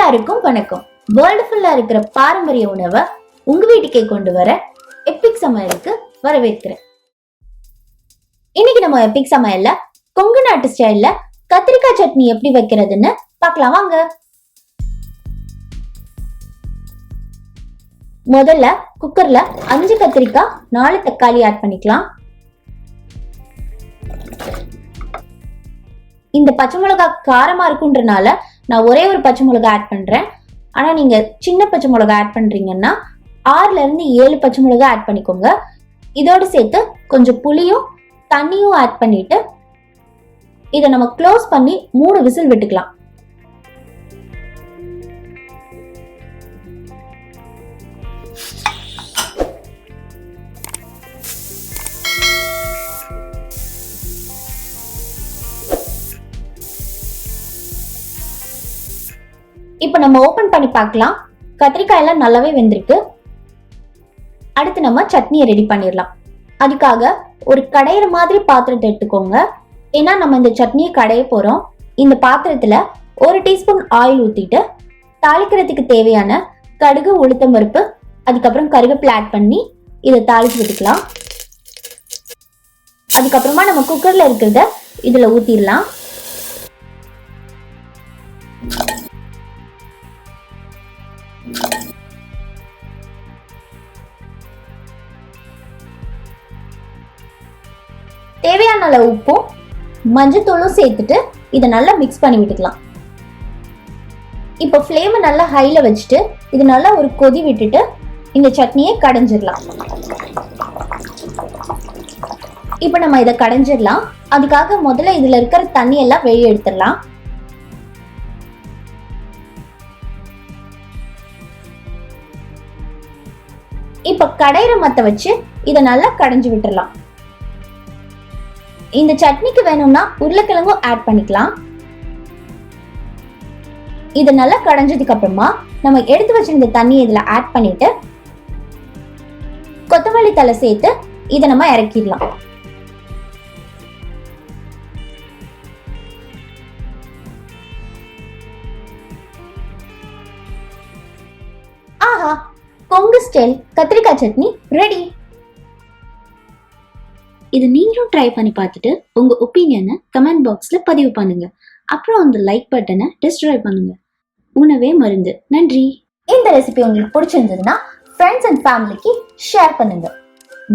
எல்லாருக்கும் வணக்கம். வேர்ல்டு ஃபுல்லா இருக்கிற பாரம்பரிய உணவை உங்க வீட்டுக்கே கொண்டு வர எபிக் சமையலுக்கு வரவேற்கிறேன். இன்னைக்கு நம்ம எபிக் சமையல்ல கொங்கு நாட்டு ஸ்டைல்ல கத்திரிக்காய் சட்னி எப்படி வைக்கிறதுன்னு பார்க்கலாம் வாங்க. முதல்ல குக்கர்ல 5 கத்திரிக்காய் 4 தக்காளி ஆட் பண்ணிக்கலாம். இந்த பச்சை மிளகாய் காரமா இருக்குன்றனால நான் ஒரே ஒரு பச்சை மிளகாய் ஆட் பண்றேன். ஆனா நீங்க சின்ன பச்சை மிளகாய் ஆட் பண்றீங்கன்னா 6ல இருந்து 7 பச்சை மிளகாய் ஆட் பண்ணிக்கோங்க. இதோட சேர்த்து கொஞ்சம் புளியும் தண்ணியும் ஆட் பண்ணிட்டு இதை நம்ம க்ளோஸ் பண்ணி 3 விசில் விட்டுக்கலாம். இப்ப நம்ம ஓபன் பண்ணி பார்க்கலாம். கத்திரிக்காய் எல்லாம் நல்லாவே வெந்திருக்கு. அடுத்து நம்ம சட்னியை ரெடி பண்ணிடலாம். அதுக்காக ஒரு கடையிற மாதிரி பாத்திரத்தை எடுத்துக்கோங்க. ஏன்னா நம்ம இந்த சட்னியை கடைய போறோம். இந்த பாத்திரத்துல 1 டீஸ்பூன் ஆயில் ஊத்திட்டு தாளிக்கிறதுக்கு தேவையான கடுகு, உளுத்தம் பருப்பு, அதுக்கப்புறம் கருவேப்பிலை ஆட் பண்ணி இதை தாளிச்சு விட்டுக்கலாம். அதுக்கப்புறமா நம்ம குக்கர்ல இருக்கிறத இதுல ஊத்திடலாம். தேவையான அளவு உப்பும் மஞ்சத்தூளும் சேர்த்துட்டு இதை நல்லா மிக்ஸ் பண்ணி விட்டுக்கலாம். இப்போ ஃப்ளேமை நல்லா ஹைல வச்சுட்டு இது நல்லா ஒரு கொதி விட்டுட்டு இந்த சட்னியை கடைஞ்சிடலாம். இப்போ நம்ம இதை கடைஞ்சிடலாம். அதுக்காக முதல்ல இதுல இருக்கிற தண்ணி எல்லாம் வெளியே எடுத்துடலாம். இப்ப கடையிற மத்த வச்சு இதை நல்லா கடைஞ்சு விட்டுறலாம். இந்த சட்னிக்கு வேணும்னா உருளைக்கிழங்கும் ஆட் பண்ணிக்கலாம். இது நல்லா கடைஞ்சதுக்கு அப்புறமா நம்ம எடுத்து வச்சிருந்த தண்ணியை இதுல ஆட் பண்ணிட்டு கொத்தமல்லி தழை சேர்த்து இதை நம்ம இறக்கிடலாம். ஆஹா, கொங்கு ஸ்டைல் கத்திரிக்காய் சட்னி ரெடி. இது நீங்களும் ட்ரை பண்ணி பார்த்துட்டு உங்க ஒப்பீனியனை கமெண்ட் பாக்ஸ்ல பதிவு பண்ணுங்க. அப்புறம் அந்த லைக் பட்டனை டிஸ்ட்ராய் பண்ணுங்க. உணவே மருந்து. நன்றி. இந்த ரெசிபி உங்களுக்கு பிடிச்சிருந்ததுன்னா ஃப்ரெண்ட்ஸ் அண்ட் ஃபேமிலிக்கு ஷேர் பண்ணுங்க.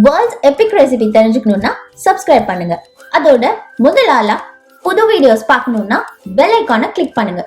வேர்ல்ட்ஸ் எபிக் ரெசிபி தெரிஞ்சுக்கணும்னா சப்ஸ்கிரைப் பண்ணுங்க. அதோட முதல் ஆளா புது வீடியோஸ் பார்க்கணும்னா பெல் ஐகானை கிளிக் பண்ணுங்க.